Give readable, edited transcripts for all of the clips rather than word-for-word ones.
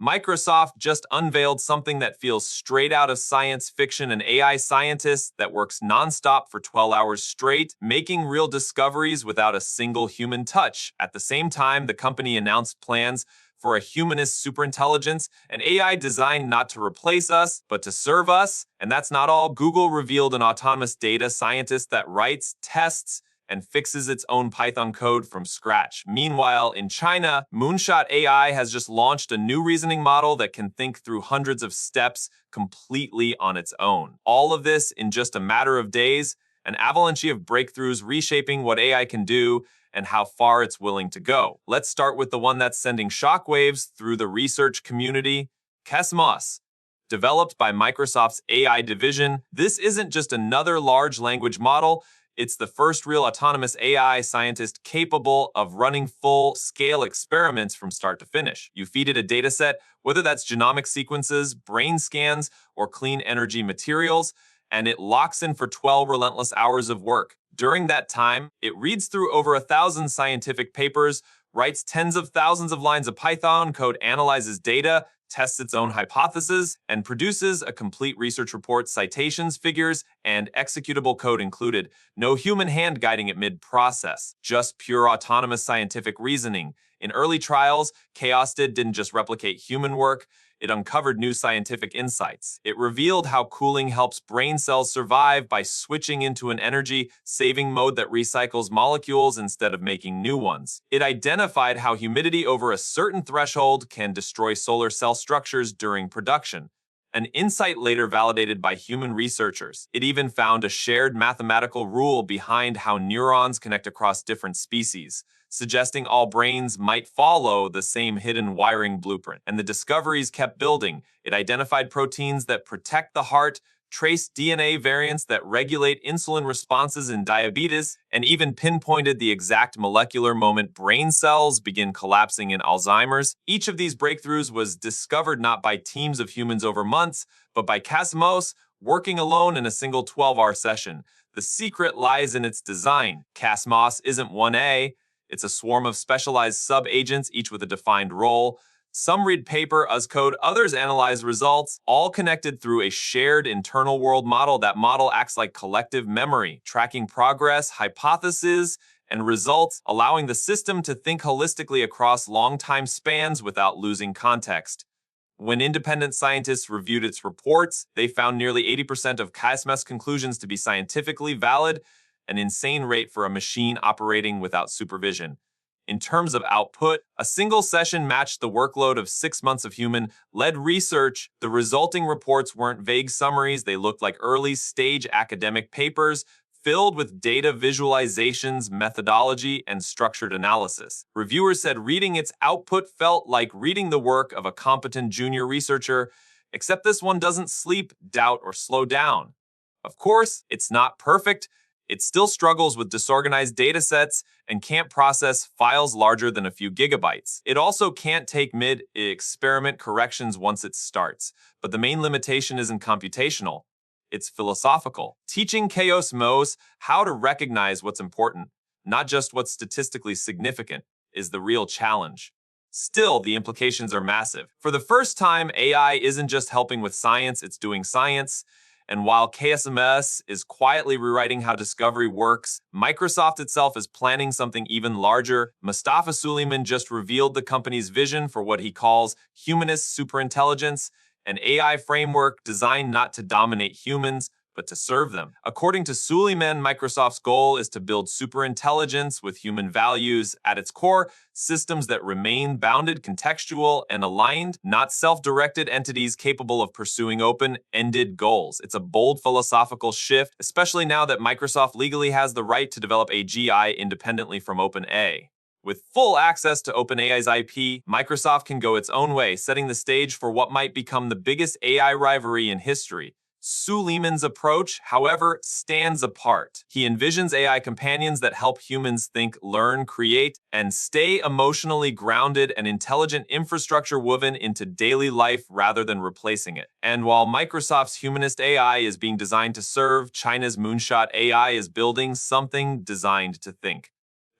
Microsoft just unveiled something that feels straight out of science fiction, an AI scientist that works nonstop for 12 hours straight, making real discoveries without a single human touch. At the same time, the company announced plans for a humanist superintelligence, an AI designed not to replace us, but to serve us. And that's not all. Google revealed an autonomous data scientist that writes, tests, and fixes its own Python code from scratch. Meanwhile, in China, Moonshot AI has just launched a new reasoning model that can think through hundreds of steps completely on its own. All of this in just a matter of days, an avalanche of breakthroughs reshaping what AI can do and how far it's willing to go. Let's start with the one that's sending shockwaves through the research community, KOSMOS. Developed by Microsoft's AI division, this isn't just another large language model. It's the first real autonomous AI scientist capable of running full-scale experiments from start to finish. You feed it a dataset, whether that's genomic sequences, brain scans, or clean energy materials, and it locks in for 12 relentless hours of work. During that time, it reads through over 1,000 scientific papers, writes tens of thousands of lines of Python code, analyzes data, tests its own hypotheses, and produces a complete research report, citations, figures, and executable code included. No human hand guiding it mid-process, just pure autonomous scientific reasoning. In early trials, KOSMOS didn't just replicate human work, it uncovered new scientific insights. It revealed how cooling helps brain cells survive by switching into an energy-saving mode that recycles molecules instead of making new ones. It identified how humidity over a certain threshold can destroy solar cell structures during production, an insight later validated by human researchers. It even found a shared mathematical rule behind how neurons connect across different species, suggesting all brains might follow the same hidden wiring blueprint. And the discoveries kept building. It identified proteins that protect the heart, traced DNA variants that regulate insulin responses in diabetes, and even pinpointed the exact molecular moment brain cells begin collapsing in Alzheimer's. Each of these breakthroughs was discovered not by teams of humans over months, but by KOSMOS working alone in a single 12-hour session. The secret lies in its design. KOSMOS isn't 1A, it's a swarm of specialized sub-agents, each with a defined role. Some read paper as code, others analyze results, all connected through a shared internal world model. That model acts like collective memory, tracking progress, hypotheses, and results, allowing the system to think holistically across long time spans without losing context. When independent scientists reviewed its reports, they found nearly 80% of KOSMOS conclusions to be scientifically valid, an insane rate for a machine operating without supervision. In terms of output, a single session matched the workload of 6 months of human-led research. The resulting reports weren't vague summaries, they looked like early-stage academic papers filled with data visualizations, methodology, and structured analysis. Reviewers said reading its output felt like reading the work of a competent junior researcher, except this one doesn't sleep, doubt, or slow down. Of course, it's not perfect. It still struggles with disorganized datasets and can't process files larger than a few gigabytes. It also can't take mid-experiment corrections once it starts. But the main limitation isn't computational. It's philosophical. Teaching KOSMOS how to recognize what's important, not just what's statistically significant, is the real challenge. Still, the implications are massive. For the first time, AI isn't just helping with science, it's doing science. And while KOSMOS is quietly rewriting how discovery works, Microsoft itself is planning something even larger. Mustafa Suleyman just revealed the company's vision for what he calls humanist superintelligence, an AI framework designed not to dominate humans, but to serve them. According to Suleyman, Microsoft's goal is to build superintelligence with human values at its core, systems that remain bounded, contextual, and aligned, not self-directed entities capable of pursuing open-ended goals. It's a bold philosophical shift, especially now that Microsoft legally has the right to develop AGI independently from OpenAI. With full access to OpenAI's IP, Microsoft can go its own way, setting the stage for what might become the biggest AI rivalry in history. Suleyman's approach, however, stands apart. He envisions AI companions that help humans think, learn, create, and stay emotionally grounded, and intelligent infrastructure woven into daily life rather than replacing it. And while Microsoft's humanist AI is being designed to serve, China's Moonshot AI is building something designed to think.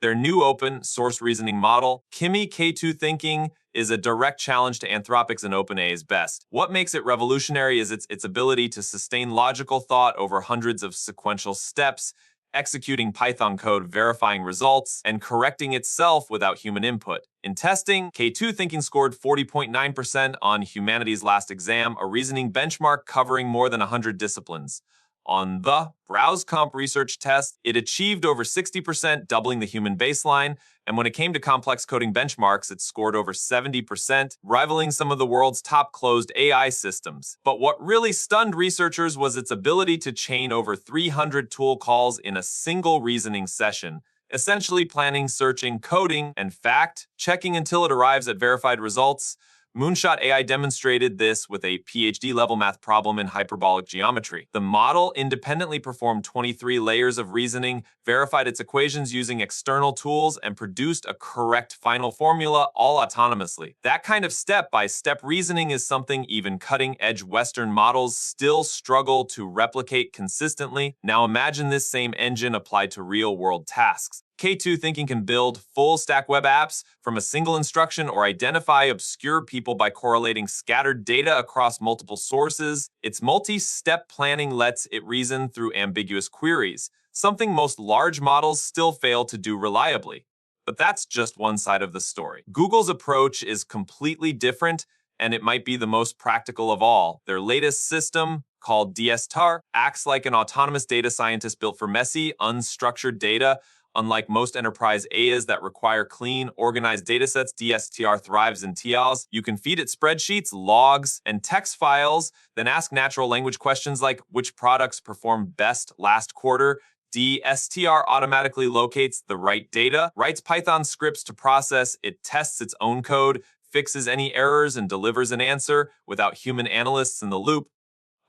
Their new open-source reasoning model, Kimi K2 Thinking, is a direct challenge to Anthropic's and OpenAI's best. What makes it revolutionary is its ability to sustain logical thought over hundreds of sequential steps, executing Python code, verifying results, and correcting itself without human input. In testing, K2 Thinking scored 40.9% on humanity's last exam, a reasoning benchmark covering more than 100 disciplines. On the BrowseComp research test, it achieved over 60%, doubling the human baseline, and when it came to complex coding benchmarks, it scored over 70%, rivaling some of the world's top closed AI systems. But what really stunned researchers was its ability to chain over 300 tool calls in a single reasoning session, essentially planning, searching, coding, and fact-checking until it arrives at verified results. Moonshot AI demonstrated this with a PhD-level math problem in hyperbolic geometry. The model independently performed 23 layers of reasoning, verified its equations using external tools, and produced a correct final formula all autonomously. That kind of step-by-step reasoning is something even cutting-edge Western models still struggle to replicate consistently. Now imagine this same engine applied to real-world tasks. K2 Thinking can build full-stack web apps from a single instruction or identify obscure people by correlating scattered data across multiple sources. Its multi-step planning lets it reason through ambiguous queries, something most large models still fail to do reliably. But that's just one side of the story. Google's approach is completely different, and it might be the most practical of all. Their latest system, called DSTAR, acts like an autonomous data scientist built for messy, unstructured data. Unlike most enterprise AIs that require clean, organized datasets, DSTR thrives in TLs. You can feed it spreadsheets, logs, and text files, then ask natural language questions like which products performed best last quarter. DSTR automatically locates the right data, writes Python scripts to process, it tests its own code, fixes any errors, and delivers an answer without human analysts in the loop.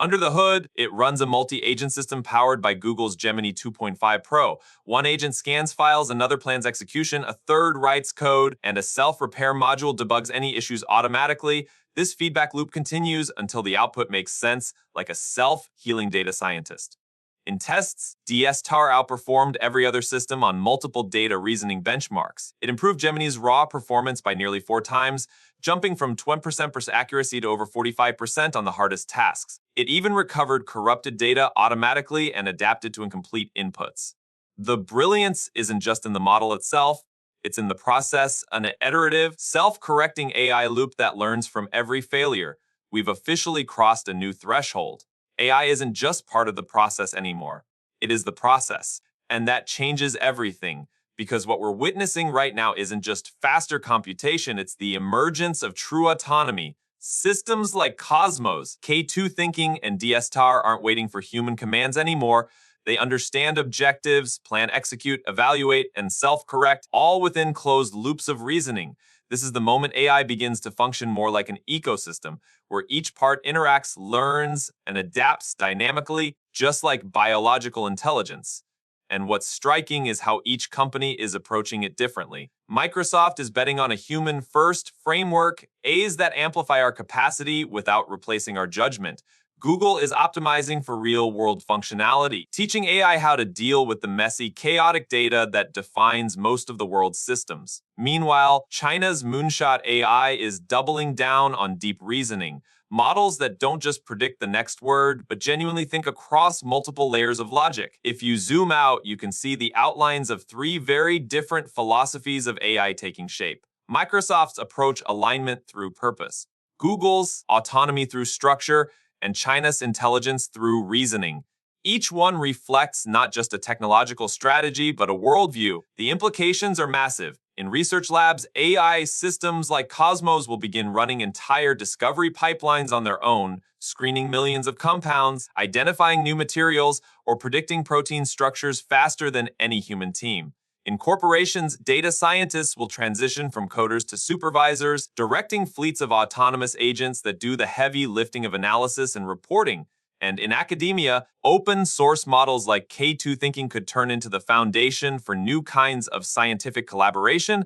Under the hood, it runs a multi-agent system powered by Google's Gemini 2.5 Pro. One agent scans files, another plans execution, a third writes code, and a self-repair module debugs any issues automatically. This feedback loop continues until the output makes sense, like a self-healing data scientist. In tests, DSTAR outperformed every other system on multiple data reasoning benchmarks. It improved Gemini's raw performance by nearly 4 times, jumping from 20% accuracy to over 45% on the hardest tasks. It even recovered corrupted data automatically and adapted to incomplete inputs. The brilliance isn't just in the model itself, it's in the process, an iterative, self-correcting AI loop that learns from every failure. We've officially crossed a new threshold. AI isn't just part of the process anymore. It is the process. And that changes everything, because what we're witnessing right now isn't just faster computation, it's the emergence of true autonomy. Systems like KOSMOS, K2 Thinking, and DSTAR aren't waiting for human commands anymore. They understand objectives, plan, execute, evaluate, and self-correct, all within closed loops of reasoning. This is the moment AI begins to function more like an ecosystem, where each part interacts, learns, and adapts dynamically, just like biological intelligence. And what's striking is how each company is approaching it differently. Microsoft is betting on a human-first framework, A's that amplify our capacity without replacing our judgment. Google is optimizing for real-world functionality, teaching AI how to deal with the messy, chaotic data that defines most of the world's systems. Meanwhile, China's Moonshot AI is doubling down on deep reasoning, models that don't just predict the next word, but genuinely think across multiple layers of logic. If you zoom out, you can see the outlines of 3 very different philosophies of AI taking shape. Microsoft's approach alignment through purpose, Google's autonomy through structure, and China's intelligence through reasoning. Each one reflects not just a technological strategy, but a worldview. The implications are massive. In research labs, AI systems like KOSMOS will begin running entire discovery pipelines on their own, screening millions of compounds, identifying new materials, or predicting protein structures faster than any human team. In corporations, data scientists will transition from coders to supervisors, directing fleets of autonomous agents that do the heavy lifting of analysis and reporting. And in academia, open source models like K2 Thinking could turn into the foundation for new kinds of scientific collaboration,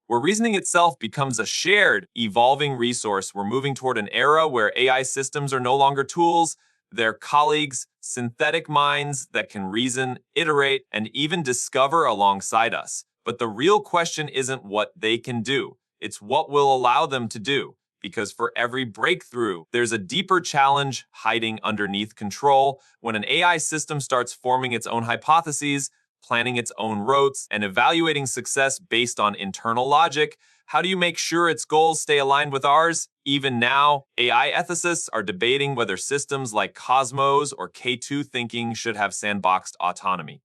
where reasoning itself becomes a shared, evolving resource. We're moving toward an era where AI systems are no longer tools, they're colleagues, synthetic minds that can reason, iterate, and even discover alongside us. But the real question isn't what they can do, it's what will allow them to do. Because for every breakthrough, there's a deeper challenge hiding underneath control. When an AI system starts forming its own hypotheses, planning its own routes, and evaluating success based on internal logic, how do you make sure its goals stay aligned with ours? Even now, AI ethicists are debating whether systems like KOSMOS or K2 thinking should have sandboxed autonomy.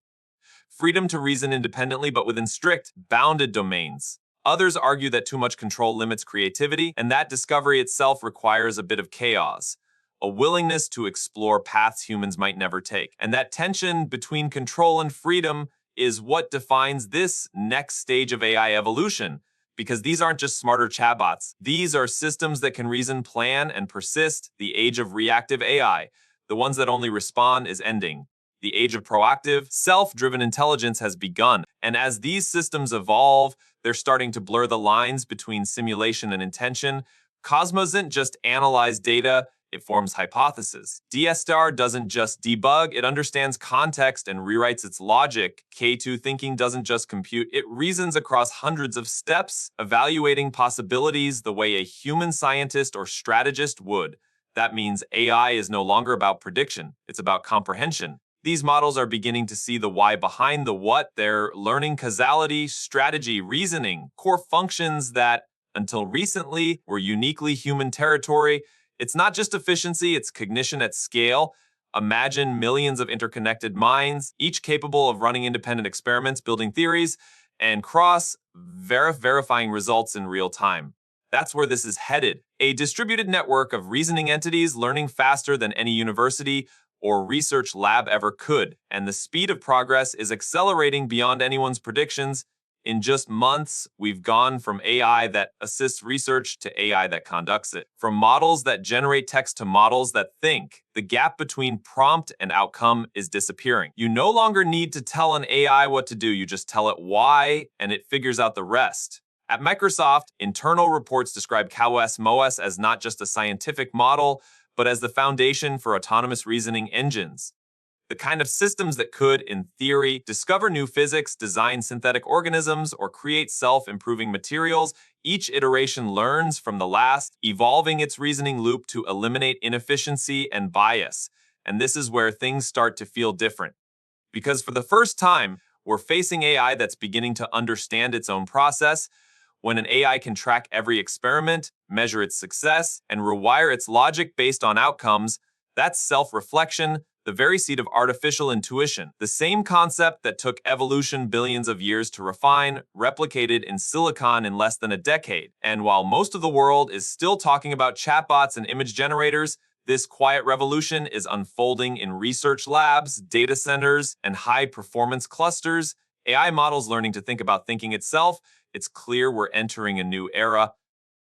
Freedom to reason independently but within strict, bounded domains. Others argue that too much control limits creativity, and that discovery itself requires a bit of chaos, a willingness to explore paths humans might never take. And that tension between control and freedom is what defines this next stage of AI evolution. Because these aren't just smarter chatbots. These are systems that can reason, plan, and persist. The age of reactive AI, the ones that only respond, is ending. The age of proactive, self-driven intelligence has begun. And as these systems evolve, they're starting to blur the lines between simulation and intention. Cosmos doesn't just analyze data, it forms hypotheses. DSTAR doesn't just debug, it understands context and rewrites its logic. K2 thinking doesn't just compute, it reasons across hundreds of steps, evaluating possibilities the way a human scientist or strategist would. That means AI is no longer about prediction, it's about comprehension. These models are beginning to see the why behind the what. They're learning causality, strategy, reasoning, core functions that, until recently, were uniquely human territory. It's not just efficiency, it's cognition at scale. Imagine millions of interconnected minds, each capable of running independent experiments, building theories, and verifying results in real time. That's where this is headed. A distributed network of reasoning entities learning faster than any university or research lab ever could. And the speed of progress is accelerating beyond anyone's predictions. In just months, we've gone from AI that assists research to AI that conducts it. From models that generate text to models that think. The gap between prompt and outcome is disappearing. You no longer need to tell an AI what to do, you just tell it why, and it figures out the rest. At Microsoft, internal reports describe KOSMOS as not just a scientific model, but as the foundation for autonomous reasoning engines. The kind of systems that could, in theory, discover new physics, design synthetic organisms, or create self-improving materials. Each iteration learns from the last, evolving its reasoning loop to eliminate inefficiency and bias. And this is where things start to feel different. Because for the first time, we're facing AI that's beginning to understand its own process. When an AI can track every experiment, measure its success, and rewire its logic based on outcomes, that's self-reflection, the very seed of artificial intuition. The same concept that took evolution billions of years to refine, replicated in silicon in less than a decade. And while most of the world is still talking about chatbots and image generators, this quiet revolution is unfolding in research labs, data centers, and high-performance clusters. AI models learning to think about thinking itself. It's clear we're entering a new era,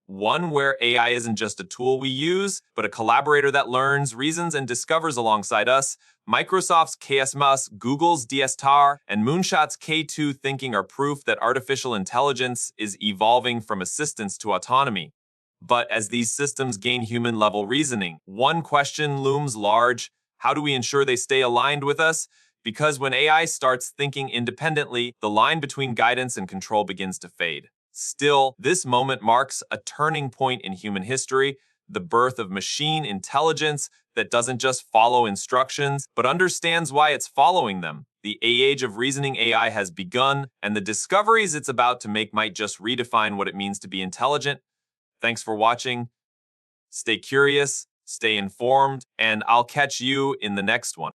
one where AI isn't just a tool we use, but a collaborator that learns, reasons, and discovers alongside us. Microsoft's KOSMOS, Google's DSTAR, and Moonshot's K2 thinking are proof that artificial intelligence is evolving from assistance to autonomy. But as these systems gain human-level reasoning, one question looms large: how do we ensure they stay aligned with us? Because when AI starts thinking independently, the line between guidance and control begins to fade. Still, this moment marks a turning point in human history, the birth of machine intelligence that doesn't just follow instructions, but understands why it's following them. The age of reasoning AI has begun, and the discoveries it's about to make might just redefine what it means to be intelligent. Thanks for watching. Stay curious, stay informed, and I'll catch you in the next one.